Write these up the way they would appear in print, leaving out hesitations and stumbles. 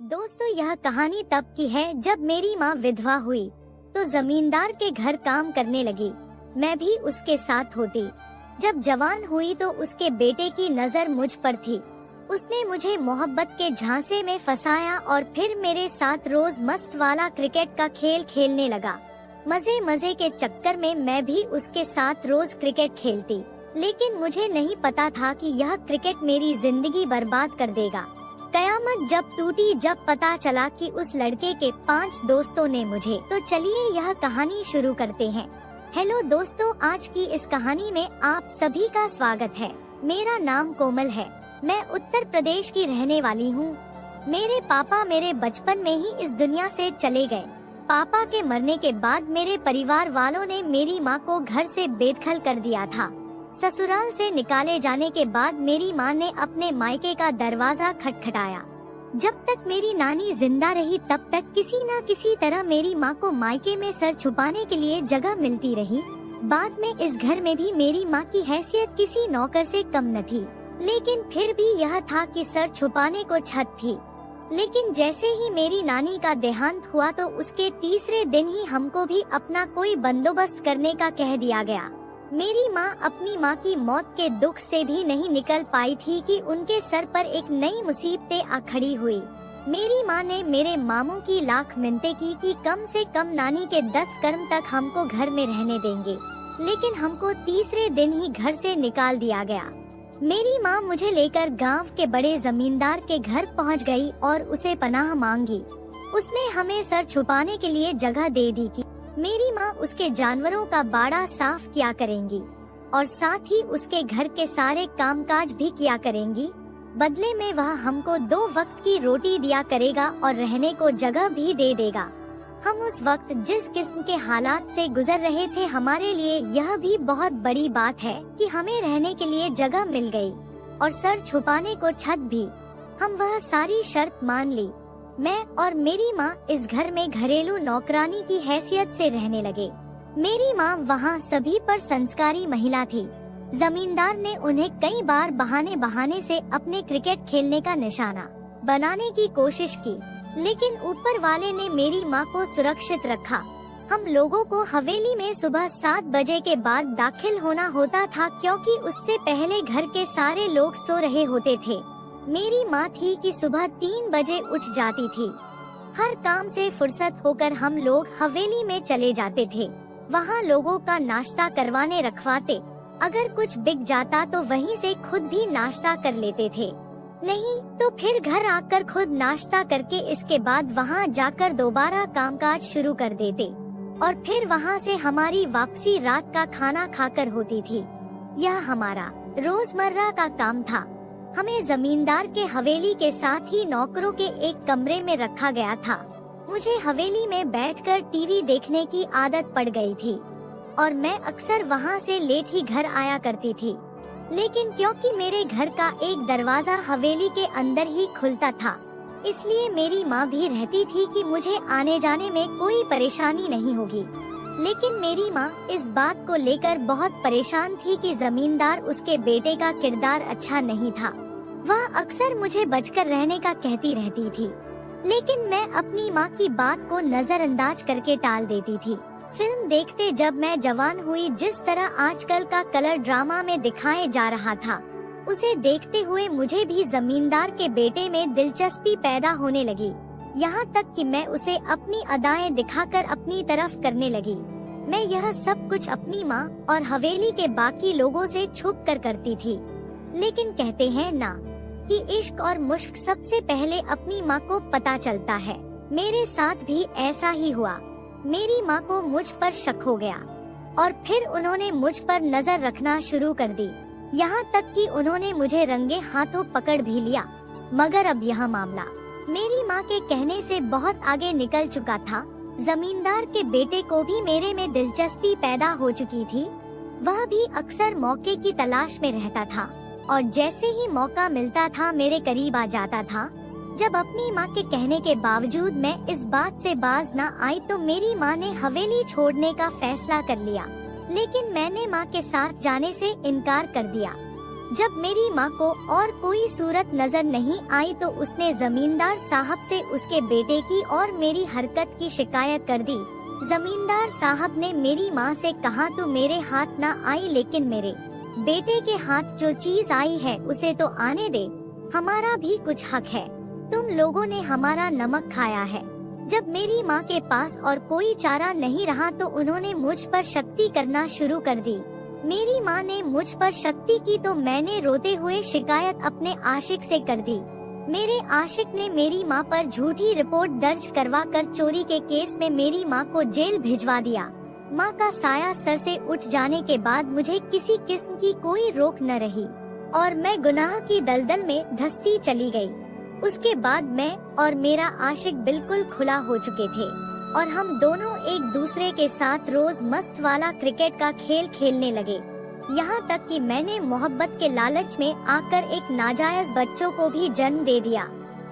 दोस्तों, यह कहानी तब की है जब मेरी माँ विधवा हुई तो जमींदार के घर काम करने लगी। मैं भी उसके साथ होती। जब जवान हुई तो उसके बेटे की नजर मुझ पर थी। उसने मुझे मोहब्बत के झांसे में फंसाया और फिर मेरे साथ रोज मस्त वाला क्रिकेट का खेल खेलने लगा। मजे मजे के चक्कर में मैं भी उसके साथ रोज क्रिकेट खेलती, लेकिन मुझे नहीं पता था कि यह क्रिकेट मेरी जिंदगी बर्बाद कर देगा। कयामत जब टूटी जब पता चला कि उस लड़के के 5 दोस्तों ने मुझे। तो चलिए यह कहानी शुरू करते हैं। हेलो दोस्तों, आज की इस कहानी में आप सभी का स्वागत है। मेरा नाम कोमल है। मैं उत्तर प्रदेश की रहने वाली हूँ। मेरे पापा मेरे बचपन में ही इस दुनिया से चले गए। पापा के मरने के बाद मेरे परिवार वालों ने मेरी माँ को घर से बेदखल कर दिया था। ससुराल से निकाले जाने के बाद मेरी माँ ने अपने मायके का दरवाजा खटखटाया। जब तक मेरी नानी जिंदा रही तब तक किसी न किसी तरह मेरी माँ को मायके में सर छुपाने के लिए जगह मिलती रही। बाद में इस घर में भी मेरी माँ की हैसियत किसी नौकर से कम न थी, लेकिन फिर भी यह था कि सर छुपाने को छत थी। लेकिन जैसे ही मेरी नानी का देहांत हुआ तो उसके तीसरे दिन ही हमको भी अपना कोई बंदोबस्त करने का कह दिया गया। मेरी माँ अपनी माँ की मौत के दुख से भी नहीं निकल पाई थी कि उनके सर पर एक नई मुसीबतें आ खड़ी हुई। मेरी माँ ने मेरे मामू की लाख मिन्नतें की कि कम से कम नानी के 10 कर्म तक हमको घर में रहने देंगे, लेकिन हमको तीसरे दिन ही घर से निकाल दिया गया। मेरी माँ मुझे लेकर गांव के बड़े जमींदार के घर पहुँच गई और उसे पनाह मांगी। उसने हमें सर छुपाने के लिए जगह दे दी कि मेरी माँ उसके जानवरों का बाड़ा साफ किया करेंगी और साथ ही उसके घर के सारे कामकाज भी किया करेंगी। बदले में वह हमको 2 वक्त की रोटी दिया करेगा और रहने को जगह भी दे देगा। हम उस वक्त जिस किस्म के हालात से गुजर रहे थे, हमारे लिए यह भी बहुत बड़ी बात है कि हमें रहने के लिए जगह मिल गई और सर छुपाने को छत भी। हम वह सारी शर्त मान ली। मैं और मेरी माँ इस घर में घरेलू नौकरानी की हैसियत से रहने लगे। मेरी माँ वहाँ सभी पर संस्कारी महिला थी। जमींदार ने उन्हें कई बार बहाने से अपने क्रिकेट खेलने का निशाना बनाने की कोशिश की, लेकिन ऊपर वाले ने मेरी माँ को सुरक्षित रखा। हम लोगों को हवेली में सुबह 7 बजे के बाद दाखिल होना होता था, क्योंकि उससे पहले घर के सारे लोग सो रहे होते थे। मेरी माँ थी कि सुबह 3 बजे उठ जाती थी। हर काम से फुर्सत होकर हम लोग हवेली में चले जाते थे। वहाँ लोगों का नाश्ता करवाने रखवाते। अगर कुछ बिक जाता तो वहीं से खुद भी नाश्ता कर लेते थे, नहीं तो फिर घर आकर खुद नाश्ता करके इसके बाद वहाँ जाकर दोबारा कामकाज शुरू कर देते और फिर वहाँ से हमारी वापसी रात का खाना खाकर होती थी। यह हमारा रोजमर्रा का काम था। हमें जमींदार के हवेली के साथ ही नौकरों के एक कमरे में रखा गया था। मुझे हवेली में बैठकर टीवी देखने की आदत पड़ गई थी और मैं अक्सर वहाँ से लेट ही घर आया करती थी। लेकिन क्योंकि मेरे घर का एक दरवाजा हवेली के अंदर ही खुलता था, इसलिए मेरी माँ भी रहती थी कि मुझे आने जाने में कोई परेशानी नहीं होगी। लेकिन मेरी माँ इस बात को लेकर बहुत परेशान थी कि जमींदार उसके बेटे का किरदार अच्छा नहीं था। वह अक्सर मुझे बचकर रहने का कहती रहती थी, लेकिन मैं अपनी माँ की बात को नजरअंदाज करके टाल देती थी। फिल्म देखते जब मैं जवान हुई, जिस तरह आजकल का कलर ड्रामा में दिखाए जा रहा था, उसे देखते हुए मुझे भी जमींदार के बेटे में दिलचस्पी पैदा होने लगी। यहाँ तक कि मैं उसे अपनी अदाएं दिखाकर अपनी तरफ करने लगी। मैं यह सब कुछ अपनी माँ और हवेली के बाकी लोगों से छुप कर करती थी। लेकिन कहते हैं ना कि इश्क और मुश्क सबसे पहले अपनी माँ को पता चलता है। मेरे साथ भी ऐसा ही हुआ। मेरी माँ को मुझ पर शक हो गया और फिर उन्होंने मुझ पर नजर रखना शुरू कर दी। यहाँ तक कि उन्होंने मुझे रंगे हाथों पकड़ भी लिया। मगर अब यह मामला मेरी माँ के कहने से बहुत आगे निकल चुका था। जमींदार के बेटे को भी मेरे में दिलचस्पी पैदा हो चुकी थी। वह भी अक्सर मौके की तलाश में रहता था और जैसे ही मौका मिलता था मेरे करीब आ जाता था। जब अपनी माँ के कहने के बावजूद मैं इस बात से बाज न आई तो मेरी माँ ने हवेली छोड़ने का फैसला कर लिया, लेकिन मैंने माँ के साथ जाने से इनकार कर दिया। जब मेरी माँ को और कोई सूरत नजर नहीं आई तो उसने जमींदार साहब से उसके बेटे की और मेरी हरकत की शिकायत कर दी। जमींदार साहब ने मेरी माँ से कहा, तू मेरे हाथ ना आई लेकिन मेरे बेटे के हाथ जो चीज आई है उसे तो आने दे, हमारा भी कुछ हक है, तुम लोगों ने हमारा नमक खाया है। जब मेरी माँ के पास और कोई चारा नहीं रहा तो उन्होंने मुझ पर शक्ति करना शुरू कर दी। मेरी माँ ने मुझ पर शक्ति की तो मैंने रोते हुए शिकायत अपने आशिक से कर दी। मेरे आशिक ने मेरी माँ पर झूठी रिपोर्ट दर्ज करवा कर चोरी के केस में मेरी माँ को जेल भिजवा दिया। माँ का साया सर से उठ जाने के बाद मुझे किसी किस्म की कोई रोक न रही और मैं गुनाह की दलदल में धंसती चली गई। उसके बाद मैं और मेरा आशिक बिल्कुल खुला हो चुके थे और हम दोनों एक दूसरे के साथ रोज मस्त वाला क्रिकेट का खेल खेलने लगे। यहाँ तक कि मैंने मोहब्बत के लालच में आकर एक नाजायज बच्चों को भी जन्म दे दिया,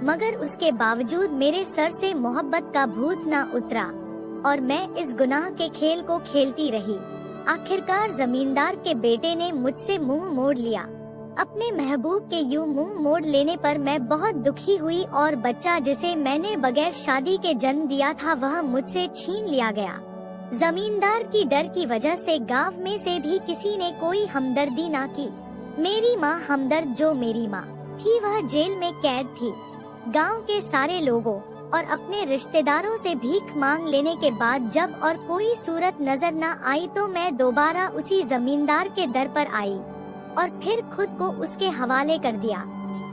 मगर उसके बावजूद मेरे सर से मोहब्बत का भूत न उतरा और मैं इस गुनाह के खेल को खेलती रही। आखिरकार जमींदार के बेटे ने मुझसे मुंह मोड़ लिया। अपने महबूब के यूं मुंह मोड़ लेने पर मैं बहुत दुखी हुई और बच्चा जिसे मैंने बगैर शादी के जन्म दिया था वह मुझसे छीन लिया गया। जमींदार की डर की वजह से गांव में से भी किसी ने कोई हमदर्दी ना की। मेरी माँ हमदर्द जो मेरी माँ थी वह जेल में कैद थी। गांव के सारे लोगों और अपने रिश्तेदारों से भीख मांग लेने के बाद जब और कोई सूरत नजर न आई तो मैं दोबारा उसी जमींदार के दर पर आई और फिर खुद को उसके हवाले कर दिया।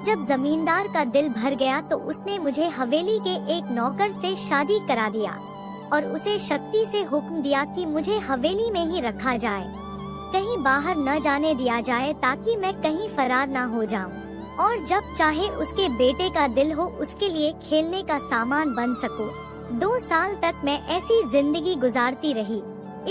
जब जमींदार का दिल भर गया तो उसने मुझे हवेली के एक नौकर से शादी करा दिया और उसे शक्ति से हुक्म दिया कि मुझे हवेली में ही रखा जाए, कहीं बाहर न जाने दिया जाए ताकि मैं कहीं फरार न हो जाऊं और जब चाहे उसके बेटे का दिल हो उसके लिए खेलने का सामान बन सकूं। 2 साल तक मैं ऐसी जिंदगी गुजारती रही।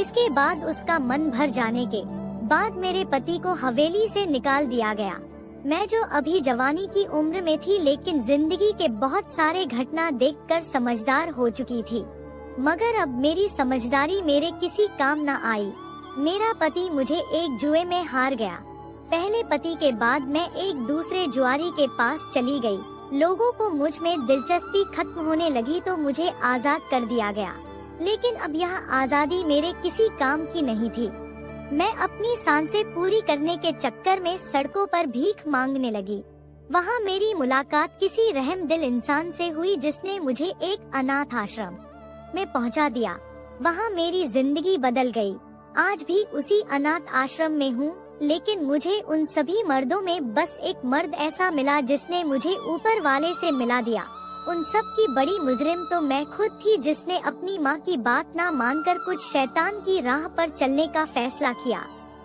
इसके बाद उसका मन भर जाने के बाद मेरे पति को हवेली से निकाल दिया गया। मैं जो अभी जवानी की उम्र में थी लेकिन जिंदगी के बहुत सारे घटना देखकर समझदार हो चुकी थी, मगर अब मेरी समझदारी मेरे किसी काम न आई। मेरा पति मुझे एक जुए में हार गया। पहले पति के बाद मैं एक दूसरे जुआरी के पास चली गई। लोगों को मुझ में दिलचस्पी खत्म होने लगी तो मुझे आजाद कर दिया गया, लेकिन अब यह आजादी मेरे किसी काम की नहीं थी। मैं अपनी सांसें पूरी करने के चक्कर में सड़कों पर भीख मांगने लगी। वहाँ मेरी मुलाकात किसी रहमदिल इंसान से हुई जिसने मुझे एक अनाथ आश्रम में पहुँचा दिया। वहाँ मेरी जिंदगी बदल गई। आज भी उसी अनाथ आश्रम में हूँ, लेकिन मुझे उन सभी मर्दों में बस एक मर्द ऐसा मिला जिसने मुझे ऊपर वाले से मिला दिया। उन सब की बड़ी मुजरिम तो मैं खुद थी जिसने अपनी माँ की बात ना मानकर कुछ शैतान की राह पर चलने का फैसला किया।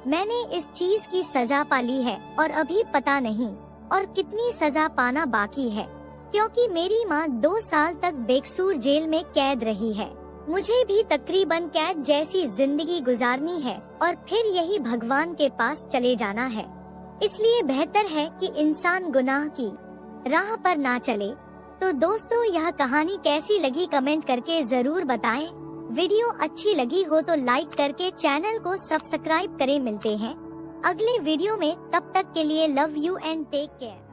मैंने इस चीज की सजा पाली है और अभी पता नहीं और कितनी सजा पाना बाकी है, क्योंकि मेरी माँ 2 साल तक बेकसूर जेल में कैद रही है। मुझे भी तकरीबन कैद जैसी जिंदगी गुजारनी है और फिर यही भगवान के पास चले जाना है। इसलिए बेहतर है कि इंसान गुनाह की राह पर ना चले। तो दोस्तों, यह कहानी कैसी लगी कमेंट करके जरूर बताएं। वीडियो अच्छी लगी हो तो लाइक करके चैनल को सब्सक्राइब करें। मिलते हैं अगले वीडियो में, तब तक के लिए love you and take care.